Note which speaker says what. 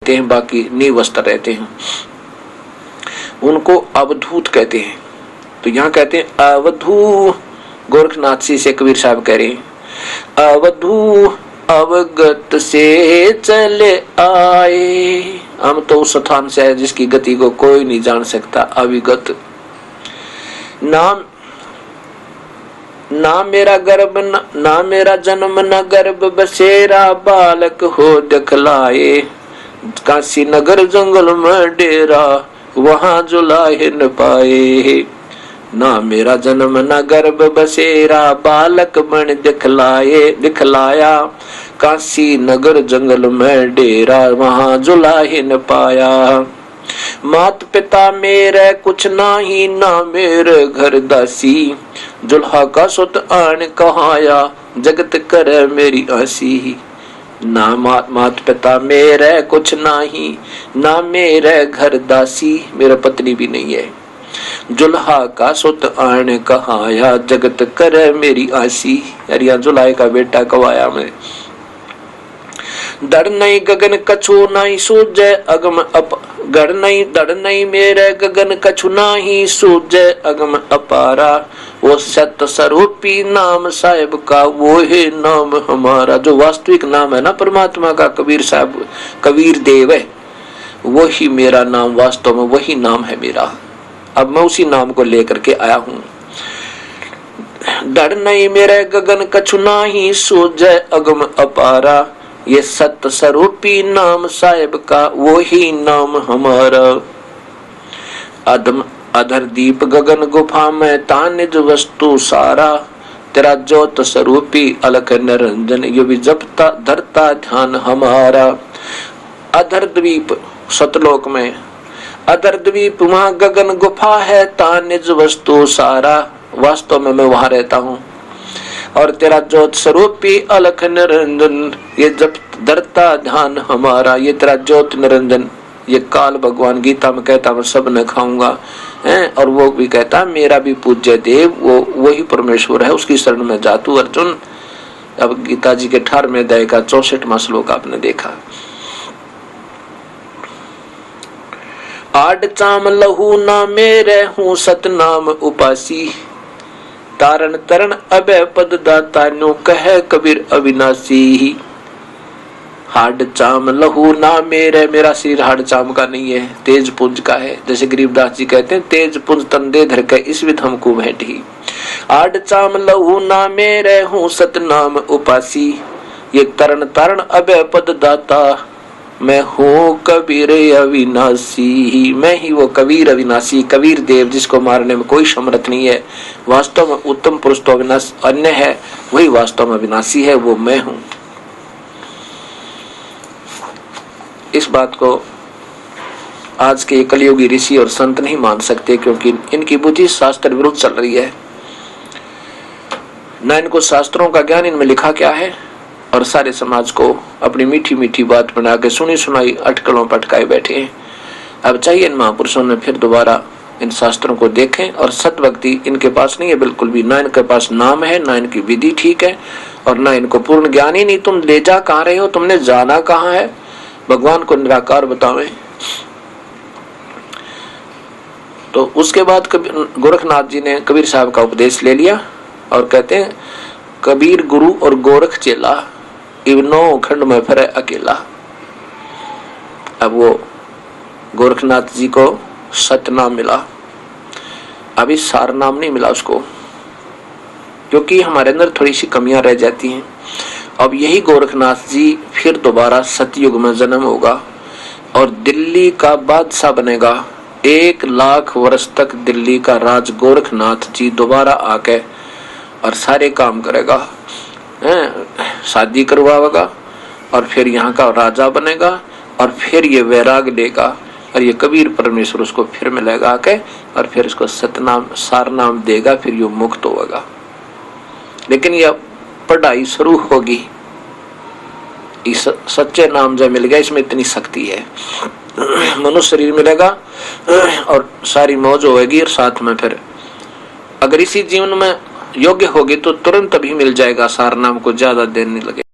Speaker 1: दिखते हैं, बाकी निवस्त्र रहते हैं, उनको अवधूत कहते हैं। तो यहाँ कहते हैं अवधू, गोरखनाथ जी से कबीर साहब कह रहे हैं अवधू अवगत से चले आए। हम तो उस स्थान से है जिसकी गति को कोई नहीं जान सकता, अविगत। नाम ना मेरा गर्भ ना मेरा जन्म न गर्भ बसेरा, बालक हो दिखलाए। काशी नगर जंगल में डेरा, वहां जुलाहे न पाए। ना मेरा जन्म न गर्भ बसेरा, बालक बन दिखलाया। काशी नगर जंगल में डेरा, वहां जुलाहे न पाया। मात पिता मेरे कुछ नाही, ना मेरे घर दासी। जुल्हा का सुत आन कहाया, जगत करे मेरी आसी। ना मात पिता मेरे कुछ नाही, ना मेरे घर दासी, मेरा पत्नी भी नहीं है। जुल्हा का सुत आन कहाया, जगत करे मेरी आसी। अरिया जुल्हा का बेटा कवाया मैं। दड़ नहीं गगन कछु नहीं सूझे अगम अप, गड़ नहीं दड़ नहीं मेरे गगन कछु नहीं सूझे अगम अपारा। वो सत्य स्वरूपी नाम साहिब का, वो है नाम हमारा। जो वास्तविक नाम है ना परमात्मा का, कबीर साहब कबीर देव है, वही मेरा नाम, वास्तव में वही नाम है मेरा। अब मैं उसी नाम को लेकर के आया हूँ। दड़ नहीं मेरे गगन कछु नहीं सूझे अगम अपारा। ये सत्य स्वरूपी नाम साहिब का, वो ही नाम हमारा। अधर दीप गगन गुफा में तानिज वस्तु सारा। तेरा ज्योत स्वरूपी अलख निरंजन, ये भी जपता धरता ध्यान हमारा। अधर द्वीप सतलोक में, अधर द्वीप वहां गगन गुफा है, तानिज वस्तु सारा। वास्तव में मैं वहां रहता हूँ। और तेरा ज्योत स्वरूपी अलख निरंजन, ये जब धरता ध्यान हमारा। ये तेरा ज्योत निरंजन, ये काल भगवान गीता में कहता मैं सब न खाऊंगा है। और वो भी कहता मेरा भी पूज्य देव वो वही परमेश्वर है, उसकी शरण में जा तू अर्जुन। अब गीता जी के 18वें अध्याय का 64वां श्लोक आपने देखा। आड चाम लहू ना मेरे हूँ सतनाम उपासी। तारण तरण अभय पद दाता, नो कहे कबीर अविनाशी। हाड चाम लहू ना मेरे, मेरा शरीर हाड चाम का नहीं है, तेज पुंज का है। जैसे गरीबदास जी कहते हैं तेज पुंज तन दे धर के इस विध हमको भेंटी। आड चाम लहू ना मेरे हूँ सतनाम उपासी। ये तरण तरण अभय पद दाता, मैं हूँ कबीर अविनाशी। मैं ही वो कबीर अविनाशी, कबीर देव जिसको मारने में कोई समर्थ नहीं है। वास्तव में उत्तम पुरुष तो अविनाश अन्य है, वही वास्तव में अविनाशी है, वो मैं हूँ। इस बात को आज के कलयुगी ऋषि और संत नहीं मान सकते, क्योंकि इनकी बुद्धि शास्त्र विरुद्ध चल रही है। न इनको शास्त्रों का ज्ञान इनमें लिखा क्या है, और सारे समाज को अपनी मीठी मीठी बात बना के सुनी सुनाई अटकलों पटकाए बैठे हैं। अब चाहिए इन महापुरुषों ने फिर दोबारा इन शास्त्रों को देखें, और सत भक्ति इनके पास नहीं है बिल्कुल भी। ना इनके पास नाम है, ना इनकी विधि ठीक है, और ना इनको पूर्ण ज्ञान ही नहीं। तुम ले जा कहाँ रहे हो, तुमने जाना कहाँ है, भगवान को निराकार बतावे। तो उसके बाद गोरखनाथ जी ने कबीर साहब का उपदेश ले लिया और कहते हैं कबीर गुरु और गोरख चेला, इवनो खंड में फिर अकेला। अब वो गोरखनाथ जी को सतनाम मिला, अभी सार नाम नहीं मिला उसको, क्योंकि हमारे अंदर थोड़ी सी कमियां रह जाती हैं। अब यही गोरखनाथ जी फिर दोबारा सतयुग में जन्म होगा और दिल्ली का बादशाह बनेगा। 1 लाख वर्ष तक दिल्ली का राज गोरखनाथ जी दोबारा आके और सारे काम करेगा, शादी करवाएगा और फिर यहाँ का राजा बनेगा, और फिर ये वैराग लेगा और ये कबीर परमेश्वर उसको फिर मिलेगा आके, और फिर इसको सतनाम सार नाम देगा, फिर ये मुक्त होगा। लेकिन यह पढ़ाई शुरू होगी, इस सच्चे नाम जब मिल गया, इसमें इतनी शक्ति है। मनुष्य शरीर मिलेगा और सारी मौज होगी, और साथ में फिर अगर इसी जीवन में योग्य होगी तो तुरंत भी मिल जाएगा सार नाम को, ज्यादा देर नहीं लगेगा।